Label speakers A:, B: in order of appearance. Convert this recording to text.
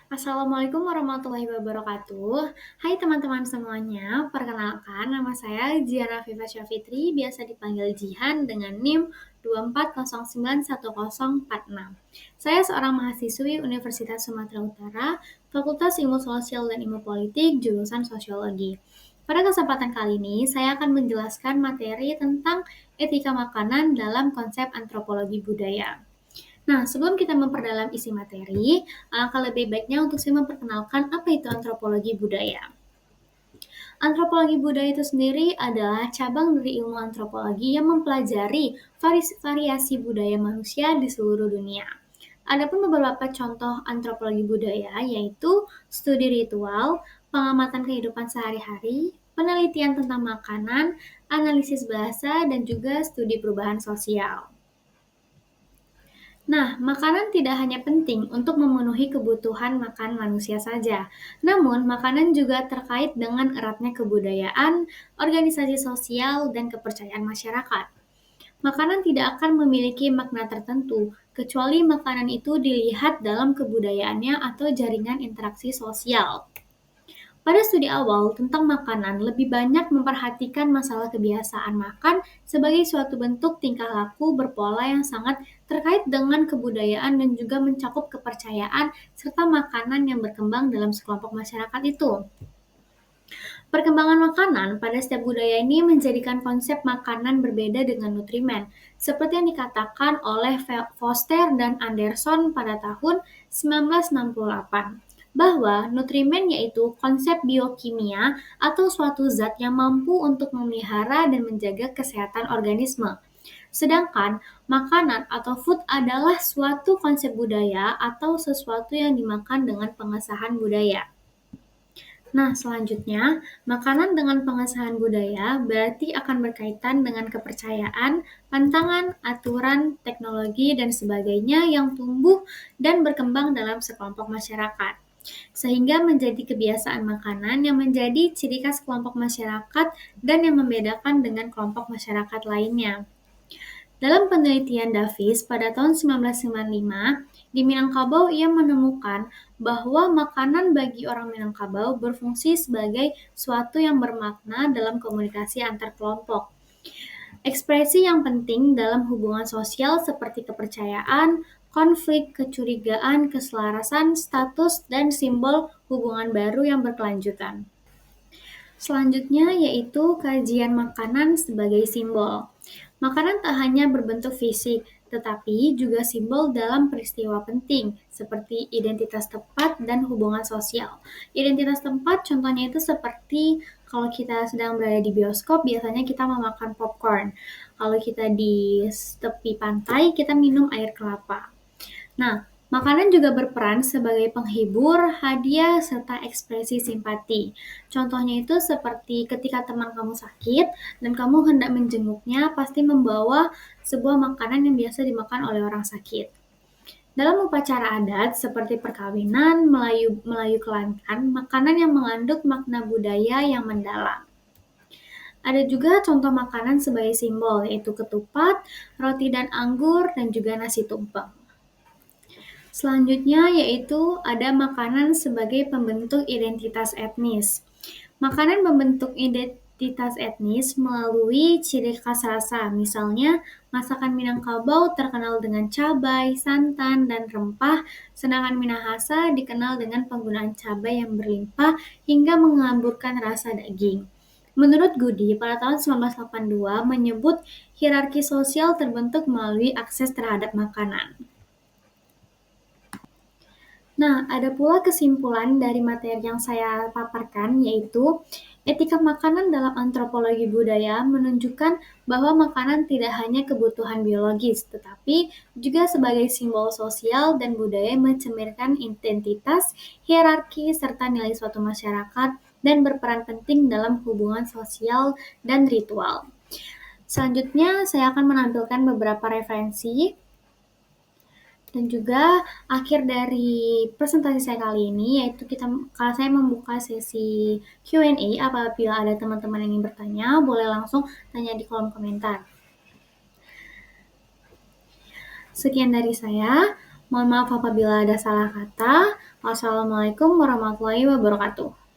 A: Assalamualaikum warahmatullahi wabarakatuh. Hai teman-teman semuanya, perkenalkan nama saya Jiana Viva Syafitri, biasa dipanggil Jihan dengan NIM 240910046. Saya seorang mahasiswi Universitas Sumatera Utara, Fakultas Ilmu Sosial dan Ilmu Politik, jurusan Sosiologi. Pada kesempatan kali ini, saya akan menjelaskan materi tentang etika makanan dalam konsep antropologi budaya. Nah, sebelum kita memperdalam isi materi, alangkah lebih baiknya untuk saya memperkenalkan apa itu antropologi budaya. Antropologi budaya itu sendiri adalah cabang dari ilmu antropologi yang mempelajari variasi budaya manusia di seluruh dunia. Adapun beberapa contoh antropologi budaya yaitu studi ritual, pengamatan kehidupan sehari-hari, penelitian tentang makanan, analisis bahasa, dan juga studi perubahan sosial. Nah, makanan tidak hanya penting untuk memenuhi kebutuhan makan manusia saja, namun makanan juga terkait dengan eratnya kebudayaan, organisasi sosial, dan kepercayaan masyarakat. Makanan tidak akan memiliki makna tertentu, kecuali makanan itu dilihat dalam kebudayaannya atau jaringan interaksi sosial. Pada studi awal tentang makanan, lebih banyak memperhatikan masalah kebiasaan makan sebagai suatu bentuk tingkah laku berpola yang sangat terkait dengan kebudayaan dan juga mencakup kepercayaan serta makanan yang berkembang dalam sekelompok masyarakat itu. Perkembangan makanan pada setiap budaya ini menjadikan konsep makanan berbeda dengan nutrimen, seperti yang dikatakan oleh Foster dan Anderson pada tahun 1968 bahwa nutrimen yaitu konsep biokimia atau suatu zat yang mampu untuk memelihara dan menjaga kesehatan organisme. Sedangkan makanan atau food adalah suatu konsep budaya atau sesuatu yang dimakan dengan pengesahan budaya. Nah, selanjutnya, makanan dengan pengesahan budaya berarti akan berkaitan dengan kepercayaan, pantangan, aturan, teknologi, dan sebagainya yang tumbuh dan berkembang dalam sekelompok masyarakat. Sehingga menjadi kebiasaan makanan yang menjadi ciri khas kelompok masyarakat dan yang membedakan dengan kelompok masyarakat lainnya. Dalam penelitian Davis pada tahun 1995, di Minangkabau ia menemukan bahwa makanan bagi orang Minangkabau berfungsi sebagai suatu yang bermakna dalam komunikasi antar kelompok. Ekspresi yang penting dalam hubungan sosial seperti kepercayaan, konflik, kecurigaan, keselarasan, status, dan simbol hubungan baru yang berkelanjutan. Selanjutnya yaitu kajian makanan sebagai simbol. Makanan tak hanya berbentuk fisik, tetapi juga simbol dalam peristiwa penting, seperti identitas tempat dan hubungan sosial. Identitas tempat contohnya itu seperti kalau kita sedang berada di bioskop, biasanya kita memakan popcorn. Kalau kita di tepi pantai, kita minum air kelapa. Nah, makanan juga berperan sebagai penghibur, hadiah, serta ekspresi simpati. Contohnya itu seperti ketika teman kamu sakit dan kamu hendak menjenguknya, pasti membawa sebuah makanan yang biasa dimakan oleh orang sakit. Dalam upacara adat seperti perkawinan, Melayu Kelantan, makanan yang mengandung makna budaya yang mendalam. Ada juga contoh makanan sebagai simbol, yaitu ketupat, roti dan anggur, dan juga nasi tumpeng. Selanjutnya yaitu ada makanan sebagai pembentuk identitas etnis. Makanan membentuk identitas etnis melalui ciri khas rasa. Misalnya, masakan Minangkabau terkenal dengan cabai, santan, dan rempah, sedangkan Minahasa dikenal dengan penggunaan cabai yang berlimpah hingga mengaburkan rasa daging. Menurut Goody, pada tahun 1982 menyebut hierarki sosial terbentuk melalui akses terhadap makanan. Nah, ada pula kesimpulan dari materi yang saya paparkan, yaitu etika makanan dalam antropologi budaya menunjukkan bahwa makanan tidak hanya kebutuhan biologis, tetapi juga sebagai simbol sosial dan budaya yang mencerminkan identitas, hierarki, serta nilai suatu masyarakat dan berperan penting dalam hubungan sosial dan ritual. Selanjutnya, saya akan menampilkan beberapa referensi dan juga akhir dari presentasi saya kali ini yaitu kalau saya membuka sesi Q&A apabila ada teman-teman yang ingin bertanya, boleh langsung tanya di kolom komentar. Sekian dari saya. Mohon maaf apabila ada salah kata. Wassalamualaikum warahmatullahi wabarakatuh.